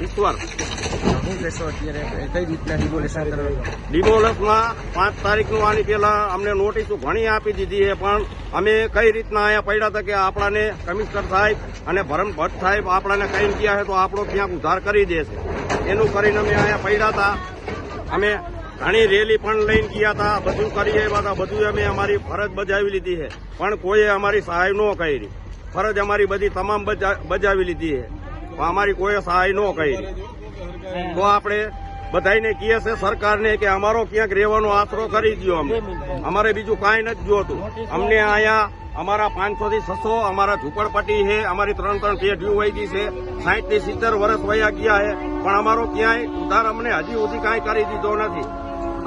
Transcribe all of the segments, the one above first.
ઈશ્વર. શું કહેશો અત્યારે કઈ રીતના ડિમોલેશન કરવાનું? ડિમોલેશનમાં 5 તારીખનું આની પહેલા અમને નોટિસો ઘણી આપી દીધી છે, પણ અમે કઈ રીતના અહીંયા પડ્યા હતા કે આપણાને કમિશનર સાહેબ અને ભરત ભટ્ટ સાહેબ આપણાને કઈ ગયા છે તો આપણો ક્યાંક ઉદ્ધાર કરી દેશે. એનું કરીને અમે અહીંયા પડ્યા હતા. અમે ઘણી રેલી પણ લઈને ગયા હતા, બધું કરી આવ્યા હતા, બધું અમે અમારી ફરજ બજાવી લીધી છે, પણ કોઈએ અમારી સહાય ન કરી. ફરજ અમારી બધી તમામ બજાવી લીધી છે, પણ અમારી કોઈ સહાય ન કરી. તો આપણે બધાને કહીએ છે સરકારને કે અમારો ક્યાંક રહેવાનો આશરો કરી દો. અમારે બીજું કાંઈ નથી જોતું. અમને અહીંયા અમારા 500 થી 600 અમારા ઝૂંપડપટ્ટી છે, અમારી 3 પેઢીઓ વહી ગઈ છે, 60 થી 70 વર્ષ વયા ગયા છે, પણ અમારો ક્યાંય ઉધાર અમને હજી સુધી કાંઈ કરી દીધો નથી.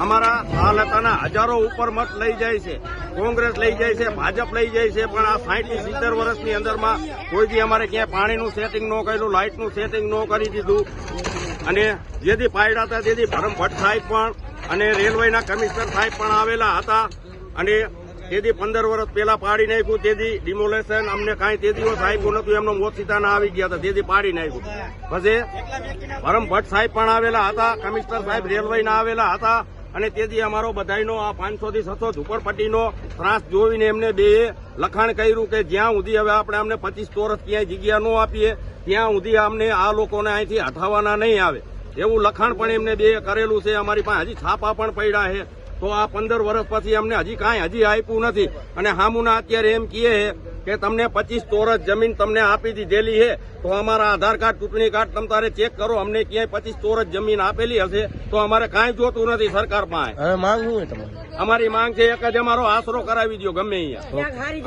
અમારા તાલુકાના હજારો ઉપર મત લઈ જાય છે, કોંગ્રેસ લઈ જાય છે, ભાજપ લઈ જાય છે, પણ આ 60 થી 70 વર્ષની અંદરમાં કોઈ દી અમારે ક્યાંય પાણીનું સેટિંગ ન કર્યું, લાઇટનું સેટિંગ ન કરી દીધું. અને જેથી પાયડા હતા તેથી ભરત ભટ્ટ સાહેબ પણ અને રેલવેના કમિશનર સાહેબ પણ આવેલા હતા, અને તેથી 15 વર્ષ પહેલા પાડી નાખ્યું. તેથી ડિમોલેશન અમને કાંઈ તે દિવસ આપ્યું નતું, એમનો મોત સીતાના આવી ગયા હતા, તેથી પાડી નાખ્યું. પછી ભરત ભટ્ટ સાહેબ પણ આવેલા હતા, કમિશનર સાહેબ રેલવેના આવેલા હતા, અને તેથી અમારો બધાનો આ 500 થી 600 ઝૂંપડપટ્ટીનો ત્રાસ જોઈને એમને બે લખાણ કર્યું કે જ્યાં સુધી હવે આપણે અમને 25 ચોરસ ક્યાંય જગ્યા ન આપીએ ત્યાં સુધી અમને આ લોકોને અહીંથી હટાવવાના નહીં આવે, એવું લખાણ પણ એમને બે કરેલું છે. અમારી પાસે હજી છાપા પણ પડ્યા છે. તો આ 15 વર્ષ પછી અમને હજી કાંઈ હજી આપ્યું નથી. અને હામુના અત્યારે એમ કહે કે તમને 25 ચોરસ જમીન તમને આપી દીધેલી છે, તો અમારા આધાર કાર્ડ, ચૂંટણી કાર્ડ તમે તારે ચેક કરો, અમને ક્યાંય 25 ચોરસ જમીન આપેલી હશે તો અમારે કાંઈ જોતું નથી સરકાર પાસે. હવે માંગ શું હોય તમારી? અમારી માંગ છે એક જ, અમારો આશરો કરાવી દો ગમે અહીંયા.